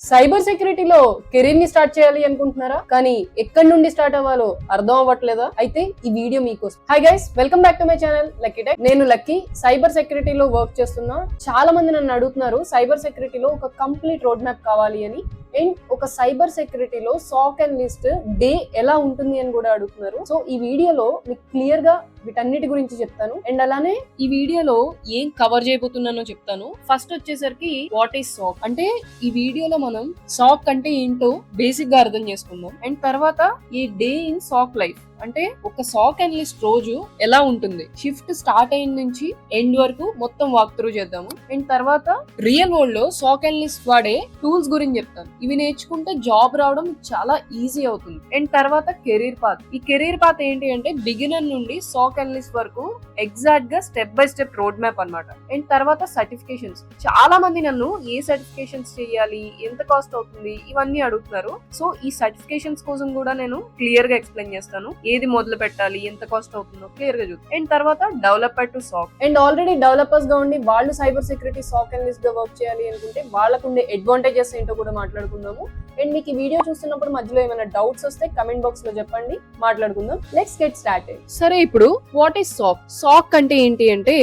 Cyber సెక్యూరిటీలో career ని start చేయాలి అనుకుంటున్నారా? కానీ ఎక్కడి నుండి స్టార్ట్ అవ్వాలో అర్థం అవ్వట్లేదా? అయితే ఈ వీడియో మీకోసం. Hi guys, welcome back to my channel lucky tech. నేను లక్కీ, సైబర్ సెక్యూరిటీలో వర్క్ చేస్తున్నా. చాలా మంది నన్ను అడుగుతున్నారు సైబర్ సెక్యూరిటీలో ఒక కంప్లీట్ రోడ్ మ్యాప్ కావాలి అని, అండ్ ఒక సైబర్ సెక్యూరిటీలో సాక్ అనలిస్ట్ డే ఎలా ఉంటుంది అని కూడా అడుగుతున్నారు. సో ఈ వీడియోలో మీకు క్లియర్ గా వీటన్నిటి గురించి చెప్తాను, అండ్ అలానే ఈ వీడియోలో ఏం కవర్ చేయబోతున్నానో చెప్తాను. ఫస్ట్ వచ్చేసరికి వాట్ ఈస్ సాక్ అంటే, ఈ వీడియోలో మనం సాక్ అంటే ఏంటో బేసిక్ గా అర్థం చేసుకుందాం. అండ్ తర్వాత ఈ డే ఇన్ సాక్ లైఫ్ అంటే ఒక సాక్ అనలిస్ట్ రోజు ఎలా ఉంటుంది, షిఫ్ట్ స్టార్ట్ అయిన నుంచి ఎండ్ వరకు మొత్తం వాక్ త్రూ చేద్దాము. అండ్ తర్వాత రియల్ వరల్డ్ లో సాక్ అనలిస్ట్ వాడే టూల్స్ గురించి చెప్తాను. ఇవి నేర్చుకుంటే జాబ్ రావడం చాలా ఈజీ అవుతుంది. అండ్ తర్వాత కెరీర్ పాత్. ఈ కెరీర్ పాత్ ఏంటి అంటే బిగినర్ నుండి సాక్ అనలిస్ట్ వరకు ఎగ్జాక్ట్ గా step by step road map అన్నమాట. అండ్ తర్వాత సర్టిఫికేషన్స్. చాలా మంది నన్ను ఏ సర్టిఫికేషన్స్ చేయాలి, ఎంత కాస్ట్ అవుతుంది, ఇవన్నీ అడుగుతున్నారు. సో ఈ సర్టిఫికేషన్స్ కోసం కూడా నేను క్లియర్ గా ఎక్స్ప్లెయిన్ చేస్తాను. ఏది మొదలు పెట్టాలి, ఎంత కాస్ట్ అవుతుందో క్లియర్ గా చూద్దాం. అండ్ తర్వాత developer to SOC. And already developers గా ఉండి వాళ్ళు సైబర్ సెక్యూరిటీ సాక్ అనలిస్ట్ గా వర్క్ చేయాలి అనుకుంటే వాళ్ళకు ఉండే అడ్వాంటేజెస్ ఏంటో కూడా మాట్లాడుకుందాము. అండ్ మీకు ఈ వీడియో చూస్తున్నప్పుడు మధ్యలో ఏమైనా డౌట్స్ వస్తే కమెంట్ బాక్స్ లో చెప్పండి, మాట్లాడుకుందాం. Let's get started. సరే, ఇప్పుడు వాట్ ఈస్ సాక్? సాక్ అంటే ఏంటి అంటే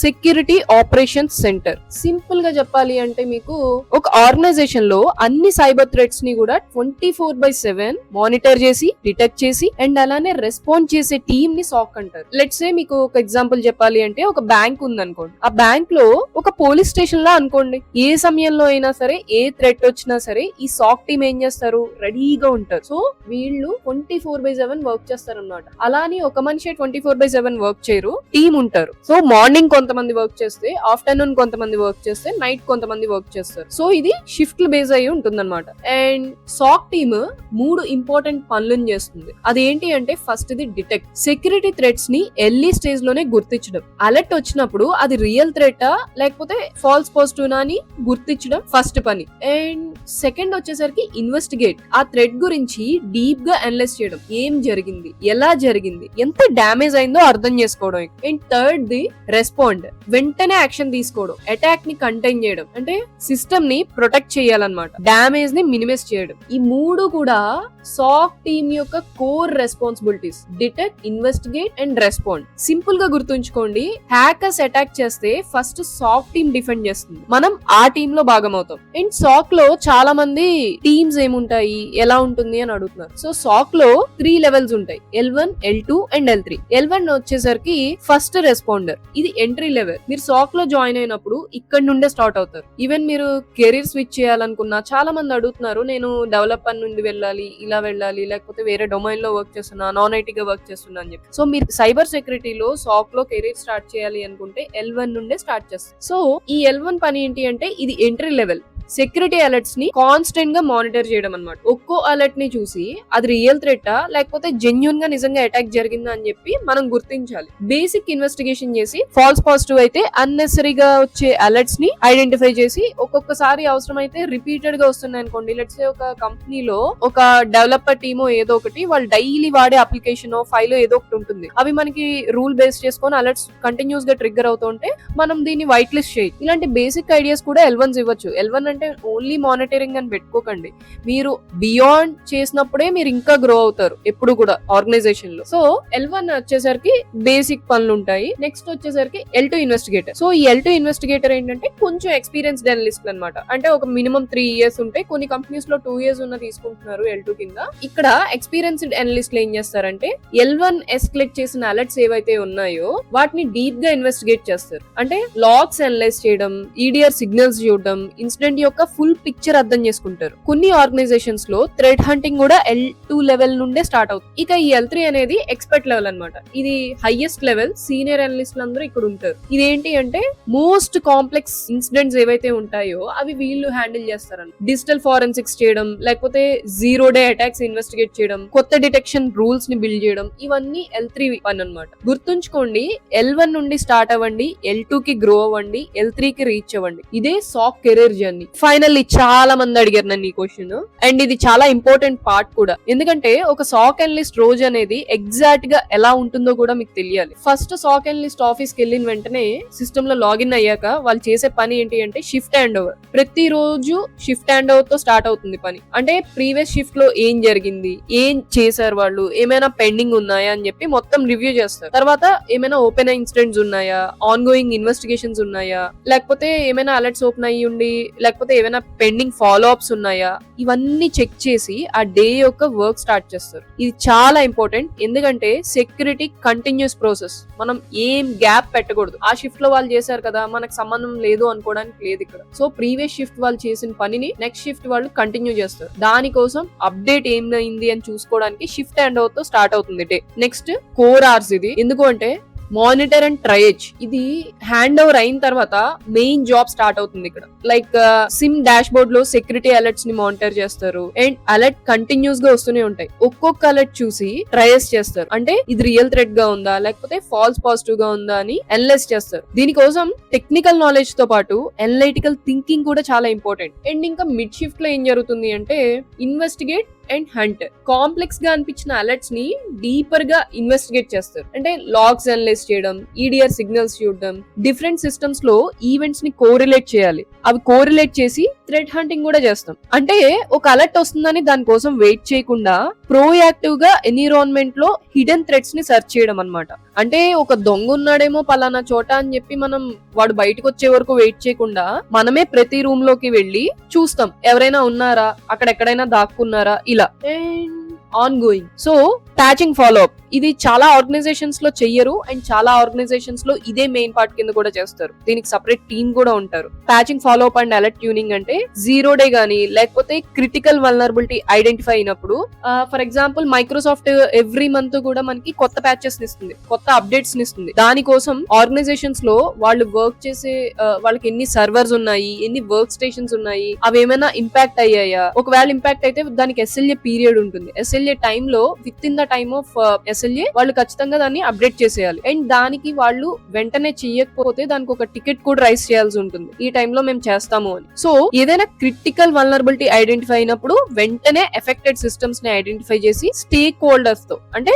సెక్యూరిటీ ఆపరేషన్ సెంటర్. సింపుల్ గా చెప్పాలి అంటే మీకు ఒక ఆర్గనైజేషన్ లో అన్ని సైబర్ థ్రెట్స్ ని కూడా 24/7 మానిటర్ చేసి, డిటెక్ట్ చేసి, అండ్ అలానే రెస్పాండ్ చేసే టీమ్ ని సాక్ అంటారు. లెట్స్ సే మీకు ఒక ఎగ్జాంపుల్ చెప్పాలి అంటే ఒక బ్యాంక్ ఉంది అనుకోండి. ఆ బ్యాంక్ లో ఒక పోలీస్ స్టేషన్ లా అనుకోండి. ఏ సమయంలో అయినా సరే, ఏ థ్రెట్ వచ్చినా సరే ఈ సాక్ టీమ్ ఏం చేస్తారు, రెడీగా ఉంటారు. సో వీళ్ళు 24/7 వర్క్ చేస్తారు అన్నమాట. అలాని ఒక మనిషి 24/7 వర్క్ చేయరు, టీమ్ ఉంటారు. సో మార్నింగ్ కొంతమంది వర్క్ చేస్తే, ఆఫ్టర్నూన్ కొంతమంది వర్క్ చేస్తే, నైట్ కొంతమంది వర్క్ చేస్తారు. సో ఇది షిఫ్ట్ బేస్ అయ్యి ఉంటుంది అనమాట. అండ్ సాక్ టీమ్ 3 ఇంపార్టెంట్ పనులను చేస్తుంది. అదేంటి అంటే first the detect. Security threats ని ఎర్లీ స్టేజ్ లోనే గుర్తించడం. అలర్ట్ వచ్చినప్పుడు అది రియల్ థ్రెటా లేకపోతే ఫాల్స్ పాజిటివ్ అని గుర్తించడం ఫస్ట్ పని. అండ్ సెకండ్ వచ్చేసరికి ఇన్వెస్టిగేట్. ఆ థ్రెట్ గురించి డీప్ గా అనలైజ్ చేయడం. ఏం జరిగింది, ఎలా జరిగింది, ఎంత డ్యామేజ్ అయిందో అర్థం చేసుకోవడం. And third the respond. వెంటనే యాక్షన్ తీసుకోవడం, అటాక్ ని కంటైన్ చేయడం, అంటే సిస్టమ్ ని ప్రొటెక్ట్ చేయాలన్నమాట, డ్యామేజ్ ని మినిమైజ్ చేయడం. ఈ 3 కూడా సాక్ టీమ్ యొక్క core responsibilities. Detect, investigate and respond. Simple గా గుర్తుంచుకోండి, హ్యాకర్స్ అటాక్ చేస్తే ఫస్ట్ సాక్ టీమ్ డిఫెండ్ చేస్తుంది, మనం ఆ టీమ్ లో భాగం అవుతాం. అండ్ సాక్ లో చాలా మంది టీమ్స్ ఏముంటాయి, ఎలా ఉంటుంది అని అడుగుతున్నారు. సో సాక్ లో 3 లెవెల్స్ ఉంటాయి, L1, L2 and L3. L1 వచ్చేసరికి ఫస్ట్ రెస్పాండర్. ఇది ఎంట్రీ లెవెల్. మీరు సాక్ లో జాయిన్ అయినప్పుడు ఇక్కడ నుండే స్టార్ట్ అవుతారు. ఈవెన్ మీరు కెరీర్ స్విచ్ చేయాలనుకున్నా, చాలా మంది అడుగుతున్నారు నేను డెవలపర్ నుండి వెళ్ళాలి, ఇలా వెళ్ళాలి, లేకపోతే వేరే డొమైన్ లో వర్క్ చేస్తున్నా, నాన్ ఐటీ గా వర్క్ చేస్తున్నా అని చెప్పి. సో మీరు సైబర్ సెక్యూరిటీలో సాక్ లో కెరీర్ స్టార్ట్ చేయాలి అనుకుంటే L1 నుండే స్టార్ట్ చేస్తారు. సో ఈ L1 పని ఏంటి అంటే ఇది ఎంట్రీ లెవెల్. సెక్యూరిటీ అలర్ట్స్ ని కాన్స్టెంట్ గా మానిటర్ చేయడం అన్నమాట. ఒక్కో అలర్ట్ ని చూసి అది రియల్ థ్రెటా లేకపోతే జెన్యూన్ గా నిజంగా అటాక్ జరిగిందా అని చెప్పి మనం గుర్తించాలి. బేసిక్ ఇన్వెస్టిగేషన్ చేసి ఫాల్స్ పాజిటివ్ అయితే అన్నెసరీగా వచ్చే అలర్ట్స్ ని ఐడెంటిఫై చేసి, ఒక్కొక్కసారి అవసరం అయితే రిపీటెడ్ గా వస్తున్నాయి అనుకోండి. లెట్స్ సే ఒక కంపెనీలో ఒక డెవలపర్ టీమో ఏదో ఒకటి, వాళ్ళు డైలీ వాడే అప్లికేషన్ ఫైల్ ఏదో ఒకటి ఉంటుంది. అవి మనకి రూల్ బేస్ చేసుకొని అలర్ట్స్ కంటిన్యూస్ గా ట్రిగ్గర్ అవుతుంటే మనం దీన్ని వైట్ లిస్ట్ చేయాలి. ఇలాంటి బేసిక్ ఐడియాస్ కూడా L1 ఇవ్వచ్చు. L1 అంటే ఓన్లీ మానిటరింగ్ అని పెట్టుకోకండి, మీరు బియాండ్ చేసినప్పుడే మీరు ఇంకా గ్రో అవుతారు ఎప్పుడు కూడా ఆర్గనైజేషన్ లో. సో L1 వచ్చేసరికి బేసిక్ పనులు ఉంటాయి. నెక్స్ట్ వచ్చేసరికి L2 ఇన్వెస్టిగేటర్. సో ఈ L2 ఇన్వెస్టిగేటర్ ఏంటంటే కొంచెం ఎక్స్పీరియన్స్డ్ అనలిస్ట్ అన్నమాట. అంటే ఒక మినిమం 3 years ఉంటాయి, కొన్ని కంపెనీస్ లో 2 years ఉన్న తీసుకుంటున్నారు L2 కింద. ఇక్కడ ఎక్స్పీరియన్స్డ్ అనలిస్ట్లు ఏం చేస్తారంటే L1 ఎస్కలేట్ చేసిన అలర్ట్స్ ఏవైతే ఉన్నాయో వాటిని డీప్ గా ఇన్వెస్టిగేట్ చేస్తారు. అంటే లాగ్స్ అనలైజ్ చేయడం, EDR సిగ్నల్స్ చూడడం, ఇన్సిడెంట్ యొక్క ఫుల్ పిక్చర్ అర్థం చేసుకుంటారు. కొన్ని ఆర్గనైజేషన్స్ లో థ్రెట్ హంటింగ్ కూడా L2 లెవెల్ నుండే స్టార్ట్ అవుతుంది. ఇక ఈ L3 అనేది ఎక్స్పర్ట్ లెవెల్ అన్నమాట. ఇది హైయెస్ట్ లెవెల్. సీనియర్ అనలిస్టులు అందరూ ఇక్కడ ఉంటారు. ఇదేంటి అంటే మోస్ట్ కాంప్లెక్స్ ఇన్సిడెంట్స్ ఏవైతే ఉంటాయో అవి వీళ్ళు హ్యాండిల్ చేస్తారని. డిజిటల్ ఫారెన్సిక్స్ చేయడం, లేకపోతే 0 day అటాక్స్ ఇన్వెస్టిగేట్ చేయడం, కొత్త డిటెక్షన్ రూల్స్ ని బిల్డ్ చేయడం, ఇవన్నీ L3 పని అన్నమాట. గుర్తుంచుకోండి, L1 నుండి స్టార్ట్ అవ్వండి, L2 కి గ్రో అవ్వండి, L3 కి రీచ్ అవ్వండి. ఇదే సాక్ కెరీర్ జర్నీ. ఫైనల్లీ చాలా మంది అడిగారు నన్ను ఈ క్వశ్చన్, అండ్ ఇది చాలా ఇంపార్టెంట్ పార్ట్ కూడా. ఎందుకంటే ఒక సాక్ అనలిస్ట్ రోజు అనేది ఎగ్జాక్ట్ గా ఎలా ఉంటుందో కూడా మీకు తెలియాలి. ఫస్ట్ సాక్ అనలిస్ట్ ఆఫీస్ కి వెళ్ళిన వెంటనే సిస్టమ్ లో లాగిన్ అయ్యాక వాళ్ళు చేసే పని ఏంటి అంటే షిఫ్ట్ హ్యాండ్ ఓవర్. ప్రతి రోజు షిఫ్ట్ హ్యాండ్ ఓవర్ తో స్టార్ట్ అవుతుంది పని. అంటే ప్రీవియస్ షిఫ్ట్ లో ఏం జరిగింది, ఏం చేశారు వాళ్ళు, ఏమైనా పెండింగ్ ఉన్నాయా అని చెప్పి మొత్తం రివ్యూ చేస్తారు. తర్వాత ఏమైనా ఓపెన్ ఇన్సిడెంట్స్ ఉన్నాయా, ఆన్ గోయింగ్ ఇన్వెస్టిగేషన్స్ ఉన్నాయా, లేకపోతే ఏమైనా అలర్ట్స్ ఓపెన్ అయ్యి ఉండి లేకపోతే ఏమైనా పెండింగ్ ఫాలో అప్స్ ఉన్నాయా, ఇవన్నీ చెక్ చేసి ఆ డే యొక్క వర్క్ స్టార్ట్ చేస్తారు. ఇది చాలా ఇంపార్టెంట్, ఎందుకంటే సెక్యూరిటీ కంటిన్యూస్ ప్రాసెస్. మనం ఏం గ్యాప్ పెట్టకూడదు. ఆ షిఫ్ట్ లో వాళ్ళు చేశారు కదా, మనకు సంబంధం లేదు అనుకోవడానికి లేదు ఇక్కడ. సో ప్రీవియస్ షిఫ్ట్ వాళ్ళు చేసిన పనిని నెక్స్ట్ షిఫ్ట్ వాళ్ళు కంటిన్యూ చేస్తారు. దానికోసం అప్డేట్ ఏమైంది అని చూసుకోవడానికి షిఫ్ట్ హ్యాండ్ ఓవర్ తో స్టార్ట్ అవుతుంది డే. Next core hours. ఇది ఎందుకు అంటే మానిటర్ అండ్ ట్రయేజ్. ఇది హ్యాండ్ ఓవర్ అయిన తర్వాత మెయిన్ జాబ్ స్టార్ట్ అవుతుంది ఇక్కడ. లైక్ సిమ్ డాష్ బోర్డ్ లో సెక్యూరిటీ అలర్ట్స్ ని మానిటర్ చేస్తారు అండ్ అలర్ట్ కంటిన్యూస్ గా వస్తూనే ఉంటాయి. ఒక్కొక్క అలర్ట్ చూసి ట్రయేజ్ చేస్తారు. అంటే ఇది రియల్ థ్రెట్ గా ఉందా లేకపోతే ఫాల్స్ పాజిటివ్ గా ఉందా అని అనలైజ్ చేస్తారు. దీనికోసం టెక్నికల్ నాలెడ్జ్ తో పాటు అనలిటికల్ థింకింగ్ కూడా చాలా ఇంపార్టెంట్. అండ్ ఇంకా మిడ్ షిఫ్ట్ లో ఏం జరుగుతుంది అంటే ఇన్వెస్టిగేట్ అండ్ హంట్. కాంప్లెక్స్ గా అనిపించిన అలర్ట్స్ ని డీపర్ గా ఇన్వెస్టిగేట్ చేస్తారు. అంటే లాగ్స్ అనలైజ్ చేయడం, ఈడిఆర్ సిగ్నల్స్ చూడడం, డిఫరెంట్ సిస్టమ్స్ లో ఈవెంట్స్ ని కోరిలేట్ చేయాలి. అవి కోరిలేట్ చేసి థ్రెట్ హంటింగ్ కూడా చేస్తాం. అంటే ఒక అలర్ట్ వస్తుందని దానికోసం వెయిట్ చేయకుండా ప్రోయాక్టివ్ గా ఎన్విరాన్మెంట్ లో హిడెన్ థ్రెట్స్ ని సెర్చ్ చేయడం అన్నమాట. అంటే ఒక దొంగ ఉన్నాడేమో పలానా చోట అని చెప్పి మనం వాడు బయటకు వచ్చే వరకు వెయిట్ చేయకుండా మనమే ప్రతి రూమ్ లోకి వెళ్లి చూస్తాం, ఎవరైనా ఉన్నారా, అక్కడ ఎక్కడైనా దాక్కున్నారా, ఇలా. And on going. So patching follow up ఇది చాలా ఆర్గనైజేషన్స్ లో చెయ్యరు అండ్ చాలా ఆర్గనైజేషన్స్ లో ఇదే మెయిన్ పార్ట్ కింద కూడా చేస్తారు. దీనికి సపరేట్ టీమ్ కూడా ఉంటారు. Patching follow up and alert tuning అంటే జీరో డే గానీ లేకపోతే క్రిటికల్ వల్నరబిలిటీ ఐడెంటిఫై అయినప్పుడు, for example Microsoft every month కూడా మనకి కొత్త ప్యాచెస్ ఇస్తుంది, కొత్త అప్డేట్స్ ఇస్తుంది. దానికోసం ఆర్గనైజేషన్స్ లో వాళ్ళు వర్క్ చేసే వాళ్ళకి ఎన్ని సర్వర్స్ ఉన్నాయి, ఎన్ని వర్క్ స్టేషన్స్ ఉన్నాయి, అవి ఏమైనా ఇంపాక్ట్ అయ్యాయా, ఒకవేళ ఇంపాక్ట్ అయితే దానికి ఎస్ఎల్ఏ పీరియడ్ ఉంటుంది. ఎస్ఎల్ఏ టైమ్ లో with in the time of SLA వాళ్ళు ఖచ్చితంగా దాన్ని అప్డేట్ చేసేయాలి. అండ్ దానికి వాళ్ళు వెంటనే చెయ్యకపోతే దానికి ఒక టికెట్ కూడా రైజ్ చేయాల్సి ఉంటుంది, ఈ టైంలో మేము చేస్తాము అని. సో ఏదైనా క్రిటికల్ వల్నరబిలిటీ ఐడెంటిఫై అయినప్పుడు వెంటనే ఎఫెక్టెడ్ సిస్టమ్స్ ని ఐడెంటిఫై చేసి స్టేక్ హోల్డర్స్ తో, అంటే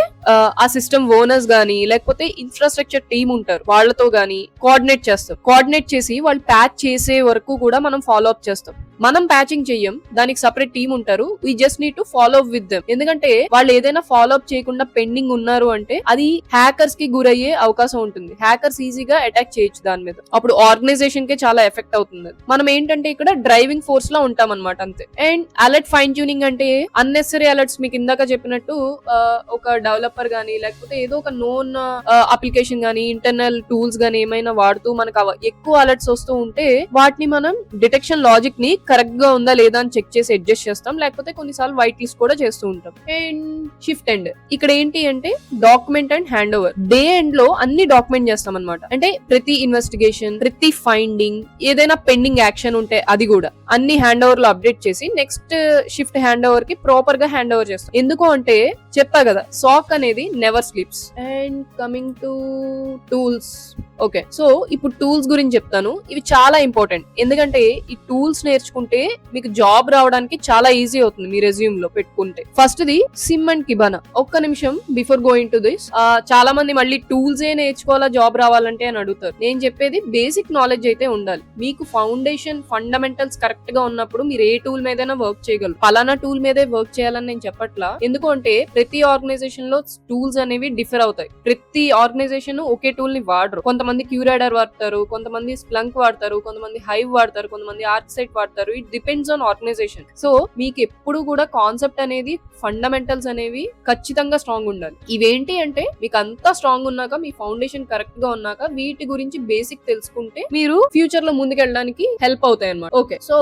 ఆ సిస్టమ్ ఓనర్స్ గానీ లేకపోతే ఇన్ఫ్రాస్ట్రక్చర్ టీమ్ ఉంటారు వాళ్ళతో గానీ కోఆర్డినేట్ చేస్తాం. కోఆర్డినేట్ చేసి వాళ్ళు ప్యాచ్ చేసే వరకు కూడా మనం ఫాలో అప్ చేస్తాం. మనం ప్యాచింగ్ చెయ్యం, దానికి సపరేట్ టీమ్ ఉంటారు. We just need to follow up with them. ఎందుకంటే వాళ్ళు ఏదైనా ఫాలో అప్ చేయకుండా పెండింగ్ ఉన్నారు అంటే అది హ్యాకర్స్ కి గురయ్యే అవకాశం ఉంటుంది. హ్యాకర్స్ ఈజీగా అటాక్ చేయొచ్చు దాని మీద, అప్పుడు ఆర్గనైజేషన్ కి చాలా ఎఫెక్ట్ అవుతుంది. మనం ఏంటంటే ఇక్కడ డ్రైవింగ్ ఫోర్స్ లో ఉంటాం అనమాట, అంతే. అండ్ అలర్ట్ ఫైన్ ట్యూనింగ్ అంటే అన్నెసరీ అలర్ట్స్, మీకు ఇందాక చెప్పినట్టు ఒక డెవలపర్ గానీ లేకపోతే ఏదో ఒక నోన్ అప్లికేషన్ గానీ ఇంటర్నల్ టూల్స్ గానీ ఏమైనా వాడుతూ మనకు ఎక్కువ అలర్ట్స్ వస్తూ ఉంటే వాటిని మనం డిటెక్షన్ లాజిక్ ని కరెక్ట్ గా ఉందా లేదా అని చెక్ చేసి అడ్జస్ట్ చేస్తాం, లేకపోతే కొన్నిసార్లు వైట్ లిస్ట్ కూడా చేస్తూ ఉంటాం. అండ్ షిఫ్ట్ ఎండ్ ఇక్కడ ఏంటి అంటే document and hand over. Day end లో అన్ని డాక్యుమెంట్ చేస్తాం అనమాట. అంటే ప్రతి ఇన్వెస్టిగేషన్, ప్రతి ఫైండింగ్, ఏదైనా పెండింగ్ యాక్షన్ ఉంటే అది కూడా అన్ని హ్యాండ్ ఓవర్ లో అప్డేట్ చేసి నెక్స్ట్ షిఫ్ట్ హ్యాండ్ ఓవర్ కి ప్రాపర్ గా హ్యాండ్ ఓవర్ చేస్తాం. ఎందుకు అంటే చెప్పా కదా, సాక్ అనేది never sleeps. And coming to tools. Okay, so ఇప్పుడు టూల్స్ గురించి చెప్తాను. ఇవి చాలా ఇంపార్టెంట్, ఎందుకంటే ఈ టూల్స్ నేర్చుకుంటే మీకు జాబ్ రావడానికి చాలా ఈజీ అవుతుంది మీ రెజ్యూమ్ లో పెట్టుకుంటే. First the SIEM and Kibana. ఒక్క నిమిషం బిఫోర్ గోయింగ్ టు దిస్, చాలా మంది మళ్ళీ టూల్స్ ఏ నేర్చుకోవాలా జాబ్ రావాలంటే అని అడుగుతారు. నేను చెప్పేది బేసిక్ నాలెడ్జ్ అయితే ఉండాలి. మీకు ఫౌండేషన్ ఫండమెంటల్స్ కరెక్ట్ గా ఉన్నప్పుడు మీరు ఏ టూల్ మీదైనా వర్క్ చేయగలరు. పలానా టూల్ మీదే వర్క్ చేయాలని నేను చెప్పట్లా, ఎందుకంటే ప్రతి ఆర్గనైజేషన్ లో టూల్స్ అనేవి డిఫర్ అవుతాయి. ప్రతి ఆర్గనైజేషన్ ఒకే టూల్ ని వాడరు. కొంతమంది క్యూరాడర్ వాడతారు, కొంతమంది స్ప్లంక్ వాడతారు, కొంతమంది హైవ్ వాడతారు, కొంతమంది ఆర్క్సైట్ వాడతారు. It depends on organisation. So మీకు ఎప్పుడు కూడా కాన్సెప్ట్ అనేది, ఫండమెంటల్స్ అనేవి ఖచ్చితంగా స్ట్రాంగ్ ఉండాలి. ఇవేంటి అంటే మీకు అంతా స్ట్రాంగ్ ఉన్నాక, మీ ఫౌండేషన్ కరెక్ట్ గా ఉన్నాక వీటి గురించి బేసిక్ తెలుసుకుంటే మీరు ఫ్యూచర్ లో ముందుకెళ్ళడానికి హెల్ప్ అవుతాయి అన్నమాట. ఓకే, సో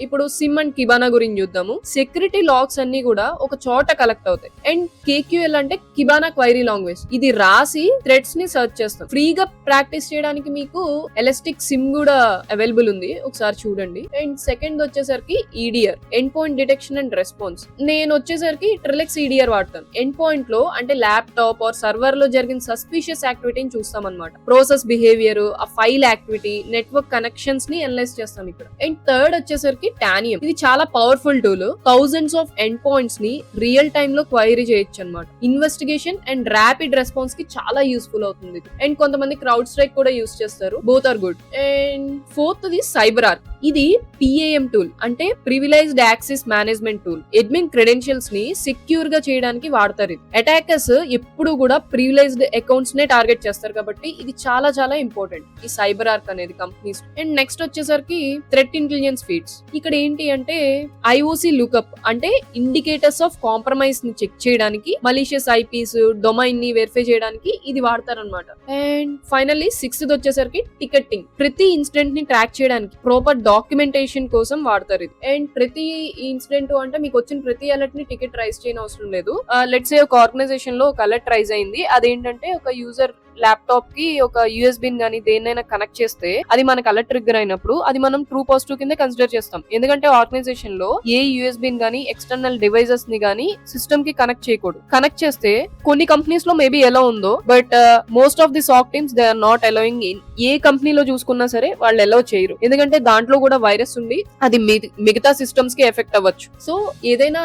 ఇప్పుడు సిమ్ అండ్ కిబానా గురించి చూద్దాము. సెక్యూరిటీ లాగ్స్ అన్ని కూడా ఒక చోట కలెక్ట్ అవుతాయి. అండ్ KQL అంటే కిబానా క్వైరీ లాంగ్వేజ్. ఇది రాసి థ్రెడ్స్ ని సర్చ్ చేస్తాం. ఫ్రీగా ప్రాక్టీస్ చేయడానికి మీకు ఎలాస్టిక్ సిమ్ కూడా అవైలబుల్ ఉంది, ఒకసారి చూడండి. అండ్ సెకండ్ వచ్చేసరికి EDR, end point detection and response. నేను వచ్చేసరికి వచ్చేసరికి ట్రిలెక్స్ ఈడిఆర్ వాడతాను. ఎండ్ పాయింట్ లో అంటే ల్యాప్టాప్ ఆర్ సర్వర్ లో జరిగిన సస్పిషియస్ యాక్టివిటీని చూస్తాం అనమాట. ప్రాసెస్ బిహేవియర్, ఆ ఫైల్ యాక్టివిటీ, నెట్వర్క్ కనెక్షన్స్ ని అనలైజ్ చేస్తాం ఇక్కడ. అండ్ థర్డ్ వచ్చేసరికి టానియం. ఇది చాలా powerful tool. Thousands of end points ని రియల్ టైమ్ లో క్వైరీ చేయొచ్చు అనమాట. ఇన్వెస్టిగేషన్ అండ్ ర్యాపిడ్ రెస్పాన్స్ కి చాలా యూస్ఫుల్ అవుతుంది. అండ్ కొంతమంది క్రౌడ్ స్ట్రైక్ కూడా యూస్ చేస్తారు. Both are good. And fourth the CyberArk. ఇది PAM టూల్ అంటే privileged access management tool. Admin credentials ని సెక్యూర్ గా చేయడానికి వాడతారు. ఇది అటాకర్స్ ఎప్పుడు కూడా ప్రివిలైజ్డ్ అకౌంట్స్ నే టార్గెట్ చేస్తారు కాబట్టి ఇది చాలా చాలా ఇంపార్టెంట్ ఈ సైబర్ ఆర్క్ అనేది కంపెనీస్. అండ్ నెక్స్ట్ వచ్చేసరికి థ్రెట్ ఇంటెలిజెన్స్ ఫీడ్స్. ఇక్కడ ఏంటి అంటే IOC లుకప్ అంటే ఇండికేటర్స్ ఆఫ్ కాంప్రమైజ్ ని చెక్ చేయడానికి, మలీషియస్ IPs డొమైన్ ని వెరిఫై చేయడానికి ఇది వాడతారనమాట. అండ్ ఫైనల్లీ సిక్స్త్ వచ్చేసరికి టికెటింగ్. ప్రతి ఇన్సిడెంట్ ని ట్రాక్ చేయడానికి ప్రాపర్ డాక్యుమెంటేషన్ కోసం వాడతారు ఇది. అండ్ ప్రతి ఇన్సిడెంట్ అంటే మీకు వచ్చిన ప్రతి అలర్ట్ ని టికెట్ రైజ్ చేయని అవసరం లేదు. లెట్స్ సే ఒక ఆర్గనైజేషన్ లో ఒక అలర్ట్ రైజ్ అయింది. అదేంటంటే ఒక యూజర్ ల్యాప్టాప్ కి ఒక USB గానీ దేన్నైనా కనెక్ట్ చేస్తే అది మనకు అలర్ట్ ట్రిగ్గర్ అయినప్పుడు అది మనం ట్రూ పాజిటివ్ కింద కన్సిడర్ చేస్తాం. ఎందుకంటే ఆర్గనైజేషన్ లో ఏ USB గానీ ఎక్స్టర్నల్ డివైజెస్ ని గానీ సిస్టమ్ కి కనెక్ట్ చేయకూడదు. కనెక్ట్ చేస్తే కొన్ని కంపెనీస్ లో మేబీ ఎలా ఉందో, but most of the SOC teams they are not allowing. ఏ కంపెనీలో చూసుకున్నా సరే వాళ్ళు అలౌ చేయరు. ఎందుకంటే దాంట్లో కూడా వైరస్ ఉండి అది మిగతా సిస్టమ్స్ కి ఎఫెక్ట్ అవ్వచ్చు. సో ఏదైనా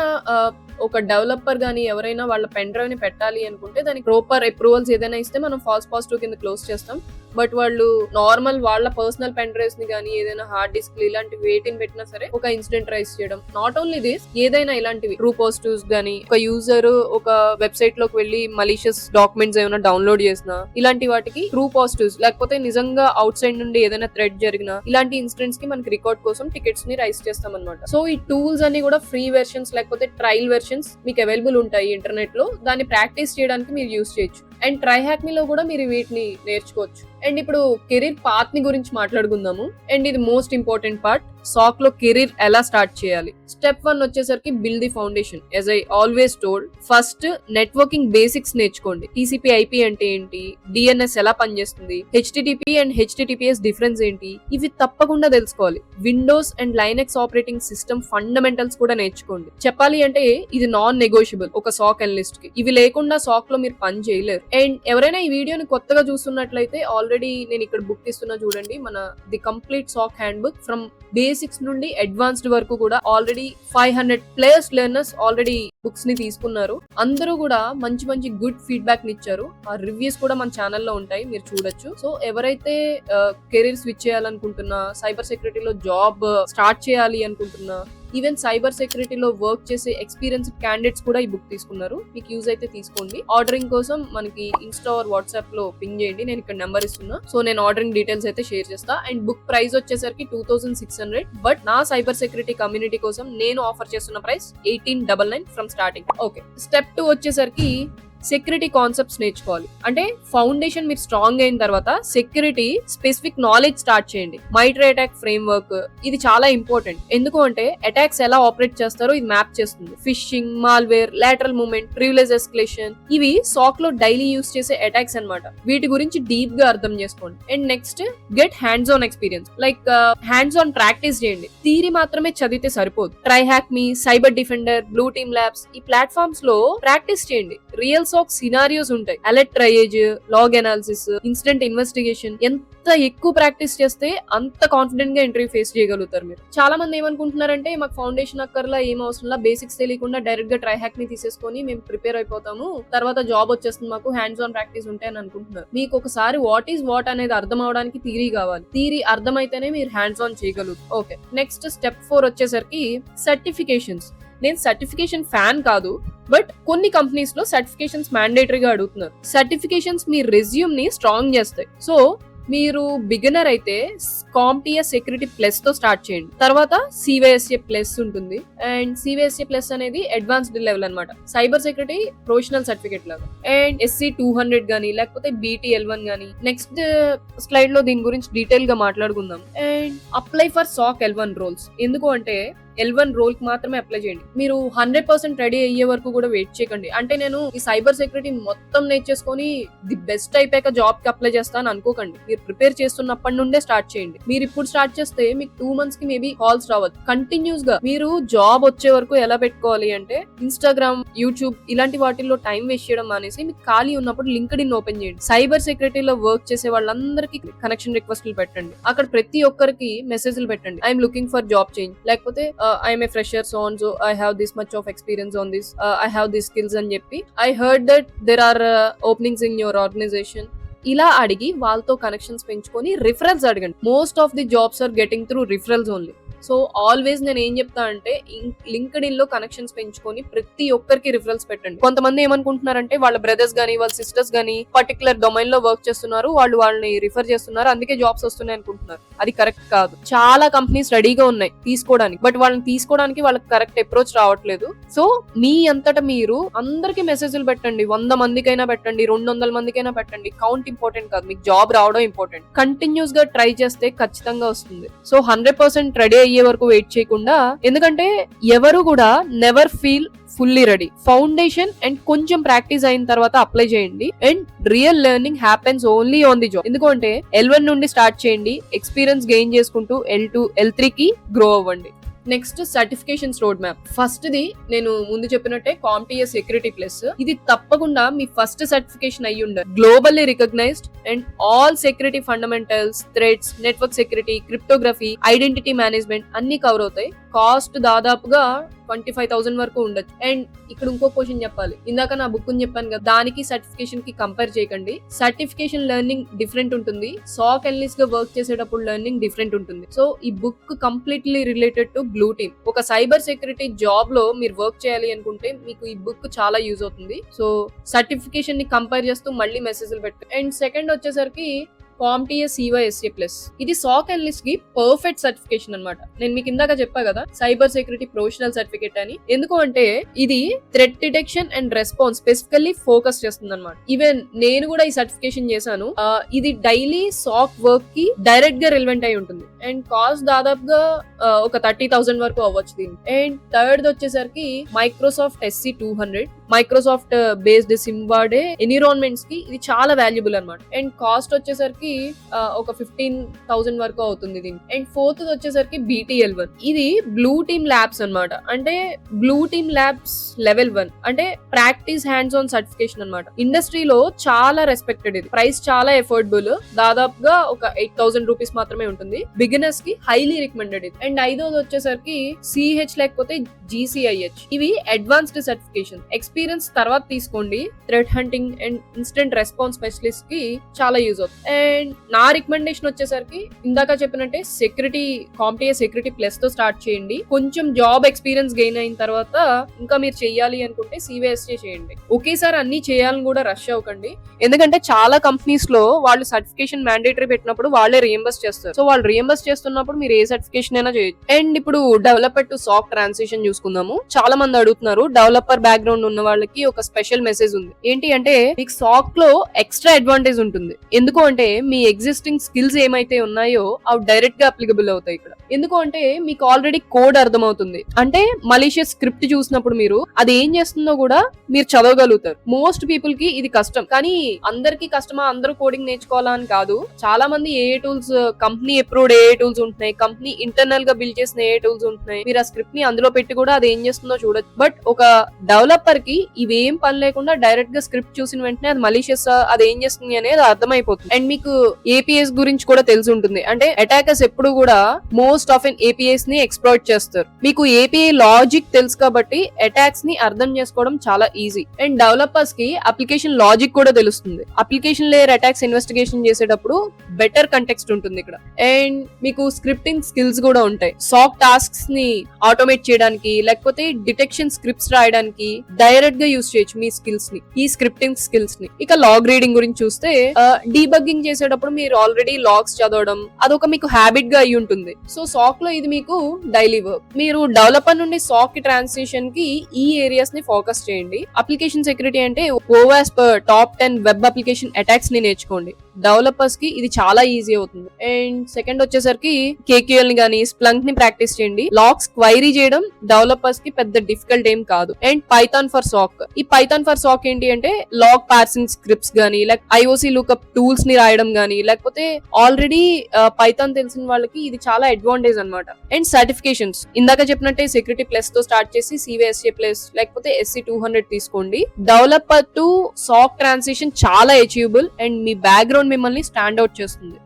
ఒక డెవలపర్ గానీ ఎవరైనా వాళ్ళ పెన్ డ్రైవ్ ని పెట్టాలి అనుకుంటే దానికి ప్రాపర్ అప్రూవల్స్ ఏదైనా ఇస్తే మనం ఫాల్స్ పాజిటివ్ కింద క్లోజ్ చేస్తాం. బట్ వాళ్ళు నార్మల్ వాళ్ళ పర్సనల్ పెన్ డ్రైవ్స్ ని గానీ ఏదైనా హార్డ్ డిస్క్ ఇలాంటి వేటిని పెట్టినా సరే ఒక ఇన్సిడెంట్ రైజ్ చేయడం. నాట్ ఓన్లీ దిస్, ఏదైనా ఇలాంటివి ట్రూ పాజిటివ్స్ గానీ ఒక యూజర్ ఒక వెబ్సైట్ లోకి వెళ్లి మలీషియస్ డాక్యుమెంట్స్ ఏమైనా డౌన్లోడ్ చేసినా ఇలాంటి వాటికి ట్రూ పాజిటివ్స్, లేకపోతే నిజంగా అవుట్ సైడ్ నుండి ఏదైనా థ్రెడ్ జరిగినా ఇలాంటి ఇన్సిడెంట్స్ కి మనకి రికార్డ్ కోసం టికెట్స్ ని రైజ్ చేస్తాం అనమాట. సో ఈ టూల్స్ అన్ని కూడా ఫ్రీ వెర్షన్స్ లేకపోతే ట్రయల్ వెర్షన్స్ మీకు అవైలబుల్ ఉంటాయి ఇంటర్నెట్ లో. దాన్ని ప్రాక్టీస్ చేయడానికి మీరు యూజ్ చేయొచ్చు. అండ్ ట్రై హ్యాక్ మీ లో కూడా మీరు వీటిని నేర్చుకోవచ్చు. అండ్ ఇప్పుడు కెరీర్ పాత్ ని గురించి మాట్లాడుకుందాము. అండ్ ఇది మోస్ట్ ఇంపార్టెంట్ పార్ట్. సాక్ లో కెరీర్ ఎలా స్టార్ట్ చేయాలి. స్టెప్ 1 వచ్చేసరికి build the foundation. As I always told, first networking basics నేర్చుకోండి. TCP/IP అంటే ఏంటి, DNS ఎలా పనిచేస్తుంది, HTTP అండ్ HTTPS డిఫరెన్స్ ఏంటి, ఇవి తప్పకుండా తెలుసుకోవాలి. Windows and Linux operating system fundamentals కూడా నేర్చుకోండి. చెప్పాలి అంటే ఇది నాన్ నెగోషియబుల్ ఒక సాక్ అనలిస్ట్ కి. ఇవి లేకుండా సాక్ లో మీరు పని చేయలేరు. అండ్ ఎవరైనా ఈ వీడియోని కొత్తగా చూస్తున్నట్లయితే ఆల్రెడీ నేను ఇక్కడ బుక్ ఇస్తున్నా చూడండి. మన the complete SOC handbook from basics నుండి అడ్వాన్స్డ్ వరకు కూడా ఆల్రెడీ 500+ లెర్నర్స్ ఆల్రెడీ బుక్స్ ని తీసుకున్నారు. అందరూ కూడా మంచి మంచి గుడ్ ఫీడ్బ్యాక్ ని ఇచ్చారు. ఆ రివ్యూస్ కూడా మన ఛానల్లో ఉంటాయి, మీరు చూడొచ్చు. సో ఎవరైతే కెరీర్ స్విచ్ చేయాలనుకుంటున్నా, సైబర్ సెక్యూరిటీలో జాబ్ స్టార్ట్ చేయాలి అనుకుంటున్నా, ఈవెన్ సైబర్ సెక్యూరిటీలో వర్క్ చేసే ఎక్స్పీరియన్స్ క్యాండిడేట్స్ కూడా ఈ బుక్ తీసుకున్నారు. మీకు యూజ్ అయితే తీసుకోండి. ఆర్డరింగ్ కోసం మనకి ఇన్స్టా ఆర్ వాట్సాప్ లో పింగ్ చేయండి. నేను ఇక్కడ నెంబర్ ఇస్తున్నా. సో నేను ఆర్డరింగ్ డీటెయిల్స్ అయితే షేర్ చేస్తా. అండ్ బుక్ ప్రైస్ వచ్చేసరికి 2600. బట్ నా సైబర్ సెక్యూరిటీ కమ్యూనిటీ కోసం నేను ఆఫర్ చేస్తున్న price 1899 from starting. Okay, step 2 వచ్చేసరికి సెక్యూరిటీ కాన్సెప్ట్స్ నేర్చుకోవాలి. అంటే ఫౌండేషన్ మీరు స్ట్రాంగ్ అయిన తర్వాత సెక్యూరిటీ స్పెసిఫిక్ నాలెడ్జ్ స్టార్ట్ చేయండి. మైట్రే అటాక్ ఫ్రేమ్వర్క్ ఇది చాలా ఇంపార్టెంట్. ఎందుకు అంటే అటాక్స్ ఎలా ఆపరేట్ చేస్తారో ఇది మ్యాప్ చేస్తుంది. Fishing, malware, lateral movement, privilege escalation ఇవి సాక్ లో డైలీ యూస్ చేసే అటాక్స్ అన్నమాట. వీటి గురించి డీప్ గా అర్థం చేసుకోండి. And next get hands on experience. Like hands on practice చేయండి. థియరీ మాత్రమే చదివితే సరిపోదు. TryHackMe, cyber defender, blue team labs ఈ ప్లాట్ఫామ్స్ లో ప్రాక్టీస్ చేయండి. రియల్ సాక్ సినారియోస్ ఉంటాయి. Alert triage, log analysis, incident investigation ఎంత ఎక్కువ ప్రాక్టీస్ చేస్తే అంత కాన్ఫిడెంట్ గా ఇంటర్వ్యూ ఫేస్ చేయగలుగుతారు మీరు. చాలా మంది ఏమనుకుంటున్నారంటే మాకు ఫౌండేషన్ అక్కర్లా, ఏం అవసరంలా, బేసిక్స్ తెలియకుండా డైరెక్ట్ గా ట్రై హ్యాక్ ని తీసేసుకొని మేము ప్రిపేర్ అయిపోతాము, తర్వాత జాబ్ వచ్చేస్తుంది మాకు హ్యాండ్స్ ఆన్ ప్రాక్టీస్ ఉంటాయి అని అనుకుంటున్నారు. మీకు ఒకసారి వాట్ ఈస్ వాట్ అనేది అర్థం అవడానికి థియరీ కావాలి. థియరీ అర్థమైతేనే మీరు హ్యాండ్స్ ఆన్ చేయగలుగుతారు. ఓకే, నెక్స్ట్ స్టెప్ 4 వచ్చేసరికి సర్టిఫికేషన్స్. నేను సర్టిఫికేషన్ ఫ్యాన్ కాదు, బట్ కొన్ని కంపెనీస్ లో సర్టిఫికేషన్స్ మ్యాండేటరీగా అడుగుతున్నారు. సర్టిఫికేషన్స్ మీ రెజ్యూమ్ ని స్ట్రాంగ్ చేస్తాయి. సో మీరు బిగినర్ అయితే CompTIA సెక్యూరిటీ ప్లస్ తో స్టార్ట్ చేయండి. తర్వాత CYSA ప్లస్ ఉంటుంది. అండ్ CYSA ప్లస్ అనేది అడ్వాన్స్డ్ లెవెల్ అన్నమాట, సైబర్ సెక్యూరిటీ ప్రొఫెషనల్ సర్టిఫికేట్ లాగా. అండ్ SC200 గానీ లేకపోతే BTL1 గానీ నెక్స్ట్ స్లైడ్ లో దీని గురించి డీటెయిల్ గా మాట్లాడుకుందాం. And apply for SOC L1 roles. ఎందుకు అంటే L1 రోల్ కి మాత్రమే అప్లై చేయండి. మీరు 100% రెడీ అయ్యే వరకు కూడా వెయిట్ చేయకండి. అంటే నేను ఈ సైబర్ సెక్యూరిటీ మొత్తం నేర్చేసుకొని ది బెస్ట్ అయిపోయాక జాబ్ కి అప్లై చేస్తాను అనుకోకండి. మీరు ప్రిపేర్ చేస్తున్నప్పటి నుండే స్టార్ట్ చేయండి. మీరు ఇప్పుడు స్టార్ట్ చేస్తే మీకు 2 months కి మేబీ కాల్స్ రావచ్చు. కంటిన్యూస్ గా మీరు జాబ్ వచ్చే వరకు ఎలా పెట్టుకోవాలి అంటే ఇన్స్టాగ్రామ్, యూట్యూబ్ ఇలాంటి వాటిల్లో టైం వేస్ట్ చేయడం మానేసి మీకు ఖాళీ ఉన్నప్పుడు లింక్డ్ఇన్ ఓపెన్ చేయండి. సైబర్ సెక్యూరిటీలో వర్క్ చేసే వాళ్ళందరికీ కనెక్షన్ రిక్వెస్ట్లు పెట్టండి. అక్కడ ప్రతి ఒక్కరికి మెసేజ్లు పెట్టండి. I'm looking for job change, లేకపోతే I'm a fresher so on so I have this much of experience on this, I have this skills అని చెప్పి, I heard that there are openings in your organization ఇలా అడిగి వాళ్ళతో connections పెంచుకొని referrals అడగండి. Most of the jobs are getting through referrals only. So always నేను ఏం చెప్తా అంటే లింక్డ్ఇన్ లో కనెక్షన్స్ పెంచుకొని ప్రతి ఒక్కరికి రిఫరల్స్ పెట్టండి. కొంతమంది ఏమనుకుంటున్నారంటే వాళ్ళ బ్రదర్స్ గానీ వాళ్ళ సిస్టర్స్ గానీ పర్టికులర్ డొమైన్ లో వర్క్ చేస్తున్నారు, వాళ్ళని రిఫర్ చేస్తున్నారు, అందుకే జాబ్స్ వస్తున్నాయి అనుకుంటున్నారు. అది కరెక్ట్ కాదు. చాలా కంపెనీస్ రెడీగా ఉన్నాయి తీసుకోవడానికి, బట్ వాళ్ళని తీసుకోవడానికి వాళ్ళకి కరెక్ట్ అప్రోచ్ రావట్లేదు. సో మీ అంతటా మీరు అందరికి మెసేజ్లు పెట్టండి. 100 మందికైనా పెట్టండి, 200 మందికైనా పెట్టండి. కౌంట్ ఇంపార్టెంట్ కాదు, మీకు జాబ్ రావడం ఇంపార్టెంట్. కంటిన్యూస్ గా ట్రై చేస్తే ఖచ్చితంగా వస్తుంది. సో 100% రెడీ అయ్యే వరకు వెయిట్ చేయకుండా, ఎందుకంటే ఎవరు కూడా never feel fully ready. Foundation and కొంచెం ప్రాక్టీస్ అయిన తర్వాత అప్లై చేయండి. And real learning happens only on the job. ఎందుకంటే L1 నుండి స్టార్ట్ చేయండి, ఎక్స్పీరియన్స్ గెయిన్ చేసుకుంటూ L2, L3 కి గ్రో అవ్వండి. Next certifications road map. First the నేను ముందు చెప్పినట్టే CompTIA సెక్యూరిటీ ప్లస్. ఇది తప్పకుండా మీ ఫస్ట్ సర్టిఫికేషన్ అయ్యి ఉండాలి. Globally recognised and all security fundamentals, threads, network security, cryptography, identity management అన్ని కవర్ అవుతాయి. కాస్ట్ దాదాపుగా 25,000 వరకు ఉండొచ్చు. అండ్ ఇక్కడ ఇంకో క్వశ్చన్ చెప్పాలి. ఇందాక నా బుక్ చెప్పాను కదా, దానికి సర్టిఫికేషన్ కి కంపేర్ చేయకండి. సర్టిఫికేషన్ లెర్నింగ్ డిఫరెంట్ ఉంటుంది, సాక్ అనలిస్ట్ గా వర్క్ చేసేటప్పుడు లెర్నింగ్ డిఫరెంట్ ఉంటుంది. సో ఈ book completely related to blue team. ఒక సైబర్ సెక్యూరిటీ జాబ్ లో మీరు వర్క్ చేయాలి అనుకుంటే మీకు ఈ బుక్ చాలా యూజ్ అవుతుంది. సో సర్టిఫికేషన్ ని కంపేర్ చేస్తూ మళ్ళీ మెసేజ్లు పెట్టండి. అండ్ సెకండ్ వచ్చేసరికి CompTIA CYSA+. ఇది సాక్ అనలిస్ట్ కి పర్ఫెక్ట్ సర్టిఫికేషన్ అన్నమాట. నేను మీకు ఇందాక చెప్పా కదా సైబర్ సెక్యూరిటీ ప్రొఫెషనల్ సర్టిఫికేట్ అని. ఎందుకు అంటే ఇది threat detection and response specifically focus చేస్తుంది అనమాట. ఈవెన్ నేను కూడా ఈ సర్టిఫికేషన్ చేశాను. ఇది డైలీ సాక్ వర్క్ కి డైరెక్ట్ గా రిలవెంట్ అయి ఉంటుంది. అండ్ కాస్ట్ దాదాపుగా ఒక 30,000 వరకు అవ్వచ్చు దీన్ని. అండ్ థర్డ్ వచ్చేసరికి మైక్రోసాఫ్ట్ SC200, మైక్రోసాఫ్ట్ బేస్డ్ సింబాడే ఎన్విరాన్మెంట్స్ కి ఇది చాలా వాల్యుబుల్ అనమాట. అండ్ కాస్ట్ వచ్చేసరికి ఒక 15,000 వరకు అవుతుంది దీనికి. అండ్ ఫోర్త్ వచ్చేసరికి BTL1. ఇది బ్లూ టీమ్ ల్యాబ్స్ అన్నమాట. అంటే బ్లూ టీమ్ ల్యాబ్స్ లెవెల్ 1 అంటే ప్రాక్టీస్ హ్యాండ్స్ ఆన్ సర్టిఫికేషన్ అన్నమాట. ఇండస్ట్రీలో చాలా రెస్పెక్టెడ్. ఇది ప్రైస్ చాలా ఎఫోర్డబుల్, దాదాపుగా ఒక 8,000 రూపీస్ మాత్రమే ఉంటుంది. బిగినర్స్ కి హైలీ రికమెండెడ్ ఇది. అండ్ ఐదోది వచ్చేసరికి CH లేకపోతే GCIH. ఇవి అడ్వాన్స్డ్ సర్టిఫికేషన్. ఎక్స్పీరియన్స్ తర్వాత తీసుకోండి. Threat hunting and instant response specialist కి చాలా యూజ్ అవుతుంది. అండ్ నా రికమెండేషన్ వచ్చేసరికి ఇందాక చెప్పినట్టే CompTIA సెక్యూరిటీ ప్లస్ తో స్టార్ట్ చేయండి. కొంచెం జాబ్ ఎక్స్పీరియన్స్ గెయిన్ అయిన తర్వాత ఇంకా మీరు చెయ్యాలి అనుకుంటే CYSA చేయండి. ఒకేసారి అన్ని చేయాలని కూడా రష్ అవ్వకండి. ఎందుకంటే చాలా కంపెనీస్ లో వాళ్ళు సర్టిఫికేషన్ మ్యాండేటరీ పెట్టినప్పుడు వాళ్ళే రియంబర్స్ చేస్తారు. సో వాళ్ళు రియంబర్స్ చేస్తున్నప్పుడు మీరు ఏ సర్టిఫికేషన్ అయినా చేయొచ్చు. అండ్ ఇప్పుడు డెవలపర్ టు సాక్ ట్రాన్సిషన్ చూసుకుందాము. చాలా మంది అడుగుతున్నారు. డెవలపర్ బ్యాక్గ్రౌండ్ ఉన్న వాళ్ళకి ఒక స్పెషల్ మెసేజ్ ఉంది. ఏంటి అంటే మీకు సాక్ లో ఎక్స్ట్రా అడ్వాంటేజ్ ఉంటుంది. ఎందుకు అంటే మీ ఎగ్జిస్టింగ్ స్కిల్స్ ఏమైతే ఉన్నాయో అవి డైరెక్ట్ గా అప్లికబుల్ అవుతాయి ఇక్కడ. ఎందుకు అంటే మీకు ఆల్రెడీ కోడ్ అర్థమవుతుంది. అంటే మలీషియస్ స్క్రిప్ట్ చూసినప్పుడు మీరు అది ఏం చేస్తుందో కూడా మీరు చదవగలుగుతారు. మోస్ట్ పీపుల్ కి ఇది కష్టం, కానీ అందరికి కష్టమా అందరూ కోడింగ్ నేర్చుకోవాలా అని కాదు. చాలా మంది ఏ టూల్స్ కంపెనీ అప్రూవ్డ్ ఏ టూల్స్ ఉంటున్నాయి, కంపెనీ ఇంటర్నల్ గా బిల్డ్ చేసిన ఏ టూల్స్ ఉంటున్నాయి, మీరు ఆ స్క్రిప్ట్ ని అందులో పెట్టి కూడా అది ఏం చేస్తుందో చూడొచ్చు. బట్ ఒక డెవలపర్ కి ఇవేం పని లేకుండా డైరెక్ట్ గా స్క్రిప్ట్ చూసిన వెంటనే అది మలీషియస్ అది ఏం చేస్తుంది అనేది అర్థమైపోతుంది. అండ్ మీకు APIs గురించి కూడా తెలిసి ఉంటుంది. అంటే అటాకర్స్ ఎప్పుడు కూడా మోస్ట్ ఆఫ్ APIs ని ఎక్స్ప్లాయిట్ చేస్తారు. మీకు API లాజిక్ తెలుసు కాబట్టి అటాక్స్ ని అర్థం చేసుకోవడం చాలా ఈజీ. అండ్ డెవలపర్స్ కి అప్లికేషన్ లాజిక్ కూడా తెలుస్తుంది. అప్లికేషన్ లేయర్ అటాక్స్ ఇన్వెస్టిగేషన్ చేసేటప్పుడు బెటర్ కంటెక్స్ట్ ఉంటుంది ఇక్కడ. అండ్ మీకు స్క్రిప్టింగ్ స్కిల్స్ కూడా ఉంటాయి. సాక్ టాస్క్స్ ని ఆటోమేట్ చేయడానికి లేకపోతే డిటెక్షన్ స్క్రిప్ట్స్ రాయడానికి డైరెక్ట్ గా యూజ్ చేయొచ్చు మీ స్కిల్స్ ని, ఈ స్క్రిప్టింగ్ స్కిల్స్ ని. ఇక లాగ్ రీడింగ్ గురించి చూస్తే డీబగ్గింగ్ చేసేటప్పుడు మీరు ఆల్రెడీ లాగ్స్ చదవడం అదొక మీకు హ్యాబిట్ గా అయి ఉంటుంది. సో సాక్ లో ఇది మీకు డైలీ వర్క్. మీరు డెవలపర్ నుండి సాక్ కి ట్రాన్సిషన్ కి ఈ ఏరియాస్ ని ఫోకస్ చేయండి. అప్లికేషన్ సెక్యూరిటీ అంటే OWASP top 10 web application attacks ని నేర్చుకోండి. డెవలపర్స్ కి ఇది చాలా ఈజీ అవుతుంది. అండ్ సెకండ్ వచ్చేసరికి KQL ని గానీ స్ప్లంక్ ని ప్రాక్టీస్ చేయండి. లాక్స్ క్వైరీ చేయడం డెవలపర్స్ కి పెద్ద డిఫికల్ట్ ఏం కాదు. అండ్ పైథాన్ ఫర్ సాక్, ఈ పైథాన్ ఫర్ సాక్ ఏంటి అంటే లాగ్ పార్సింగ్ స్క్రిప్ట్స్ గానీ లైక్ IOC లుకప్ టూల్స్ ని రాయడం గానీ లేకపోతే ఆల్రెడీ పైథాన్ తెలిసిన వాళ్ళకి ఇది చాలా అడ్వాంటేజ్ అన్నమాట. అండ్ సర్టిఫికేషన్స్ ఇందాక చెప్పినట్టే సెక్యూరిటీ ప్లస్ తో స్టార్ట్ చేసి CVSA ప్లస్ లేకపోతే SC200 తీసుకోండి. డెవలపర్ టు సాక్ ట్రాన్సిషన్ చాలా అచీవబుల్ అండ్ మీ బ్యాక్గ్రౌండ్ మిమ్మల్ని స్టాండ్ అవుట్ చేస్తుంది.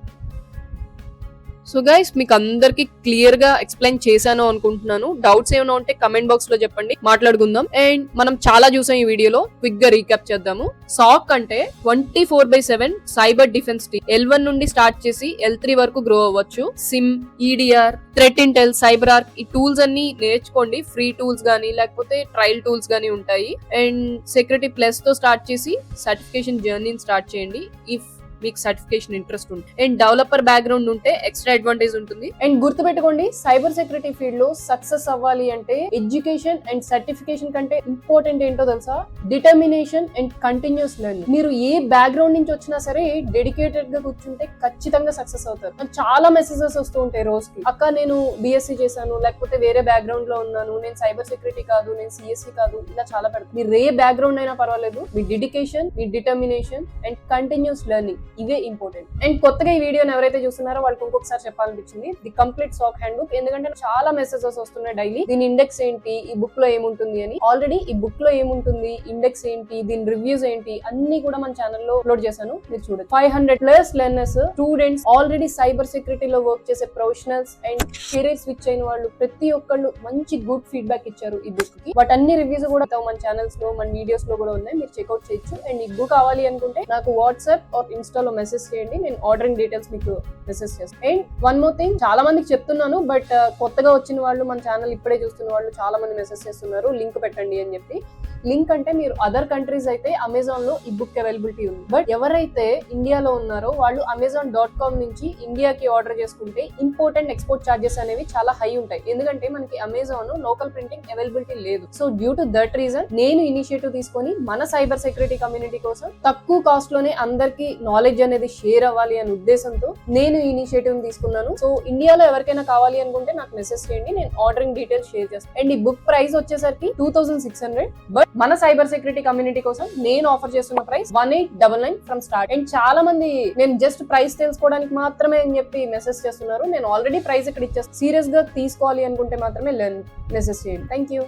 సో గైస్, మీకు అందరికి క్లియర్ గా ఎక్స్ప్లెయిన్ చేశాను అనుకుంటున్నాను. డౌట్స్ ఏమైనా ఉంటే కమెంట్ బాక్స్ లో చెప్పండి, మాట్లాడుకుందాం. అండ్ మనం చాలా చూసాం ఈ వీడియోలో, క్విక్ గా రీక్యాప్ చేద్దాము. సాక్ అంటే 24/7 సైబర్ డిఫెన్స్ టీమ్. L1 నుండి స్టార్ట్ చేసి L3 వరకు గ్రో అవ్వచ్చు. SIM, EDR, threat Intel, cyber arc, ఈ టూల్స్ అన్ని నేర్చుకోండి. ఫ్రీ టూల్స్ గానీ లేకపోతే ట్రయల్ టూల్స్ గానీ ఉంటాయి. అండ్ సెక్యూరిటీ ప్లస్ తో స్టార్ట్ చేసి సర్టిఫికేషన్ జర్నీని స్టార్ట్ చేయండి ఇఫ్ మీకు సర్టిఫికేషన్ ఇంట్రెస్ట్ ఉంటుంది. అండ్ డెవలపర్ బ్యాక్గ్రౌండ్ ఉంటే ఎక్స్ట్రా అడ్వాంటేజ్ ఉంటుంది. అండ్ గుర్తుపెట్టుకోండి, సైబర్ సెక్యూరిటీ ఫీల్డ్ లో సక్సెస్ అవ్వాలి అంటే ఎడ్యుకేషన్ అండ్ సర్టిఫికేషన్ కంటే ఇంపార్టెంట్ ఏంటో తెలుసా? Determination and continuous learning. మీరు ఏ బ్యాక్గ్రౌండ్ నుంచి వచ్చినా సరే డెడికేటెడ్ గా కూర్చుంటే ఖచ్చితంగా సక్సెస్ అవుతారు. చాలా మెసేజెస్ వస్తూ ఉంటాయి రోజుకి, అక్క నేను BSc చేశాను, లేకపోతే వేరే బ్యాక్గ్రౌండ్ లో ఉన్నాను, నేను సైబర్ సెక్యూరిటీ కాదు, నేను CSE కాదు, ఇలా చాలా పెడతారు. మీరు ఏ బ్యాక్గ్రౌండ్ అయినా పర్వాలేదు, మీ డెడికేషన్, మీ డిటర్మినేషన్ అండ్ కంటిన్యూస్ లెర్నింగ్ ఇవే ఇంపార్టెంట్. అండ్ కొత్తగా ఈ వీడియోని ఎవరైతే చూస్తున్నారో వాళ్ళకి ఇంకొకసారి చెప్పాలనిపించింది, the complete SOC handbook. ఎందుకంటే చాలా మెసేజెస్ వస్తున్నాయి డైలీ, దీని ఇండెక్స్ ఏంటి, ఈ బుక్ లో ఏముంటుంది అని. ఆల్రెడీ ఈ బుక్ లో ఏముంటుంది, ఇండెక్స్ ఏంటి, దీని రివ్యూస్ ఏంటి, అన్ని కూడా మన ఛానల్లో అప్లోడ్ చేశాను, మీరు చూడండి. 500+ లెర్నర్స్, స్టూడెంట్స్, ఆల్రెడీ సైబర్ సెక్యూరిటీలో వర్క్ చేసే ప్రొఫెషనల్స్ అండ్ కెరీర్ స్విచ్ అయిన వాళ్ళు ప్రతి ఒక్కళ్ళు మంచి గుడ్ ఫీడ్బ్యాక్ ఇచ్చారు ఈ బుక్ కి. బట్ అన్ని రివ్యూస్ కూడా మన ఛానల్స్ లో, మన వీడియోస్ లో కూడా ఉన్నాయి, మీరు చెక్అౌట్ చేయొచ్చు. అండ్ ఈ బుక్ కావాలి అనుకుంటే నాకు వాట్సాప్ ఆర్ ఇన్స్టా లో మెసేజ్ చేయండి, నేను ఆర్డరింగ్ డీటెయిల్స్ మీకు మెసేజ్ చేస్తాను. అండ్ వన్ మోర్ థింగ్, చాలా మందికి చెప్తున్నాను, బట్ కొత్తగా వచ్చిన వాళ్ళు, మన ఛానల్ ఇప్పుడే చూస్తున్న వాళ్ళు చాలా మంది మెసేజ్ చేస్తున్నారు లింక్ పెట్టండి అని చెప్పి. లింక్ అంటే మీరు అదర్ కంట్రీస్ అయితే అమెజాన్ లో ఈ బుక్ అవైలబిలిటీ ఉంది. బట్ ఎవరైతే ఇండియాలో ఉన్నారో వాళ్ళు Amazon.com నుంచి ఇండియాకి ఆర్డర్ చేసుకుంటే ఇంపోర్ట్ అండ్ ఎక్స్పోర్ట్ చార్జెస్ అనేవి చాలా హై ఉంటాయి. ఎందుకంటే మనకి అమెజాన్ లోకల్ ప్రింటింగ్ అవైలబిలిటీ లేదు. So due to that reason నేను ఇనిషియేటివ్ తీసుకొని మన సైబర్ సెక్యూరిటీ కమ్యూనిటీ కోసం తక్కువ కాస్ట్ లోనే అందరికి నాలెడ్జ్ అనేది షేర్ అవ్వాలి అనే ఉద్దేశంతో నేను ఇనిషియేటివ్ తీసుకున్నాను. సో ఇండియాలో ఎవరికైనా కావాలి అనుకుంటే నాకు మెసేజ్ చేయండి, నేను ఆర్డరింగ్ డీటెయిల్స్ షేర్ చేస్తాను. అండ్ ఈ బుక్ ప్రైస్ వచ్చేసరికి 2600. బట్ మన సైబర్ సెక్యూరిటీ కమ్యూనిటీ కోసం నేను ఆఫర్ చేస్తున్న ప్రైస్ 1899 ఫ్రమ్ స్టార్ట్. అండ్ చాలా మంది నేను జస్ట్ ప్రైస్ తెలుసుకోవడానికి మాత్రమే అని చెప్పి మెసేజ్ చేస్తున్నారు. నేను ఆల్రెడీ ప్రైస్ ఇక్కడ ఇచ్చేస్తాను. సీరియస్ గా తీసుకోవాలి అనుకుంటే మాత్రమే మెసేజ్ చేయండి. Thank you.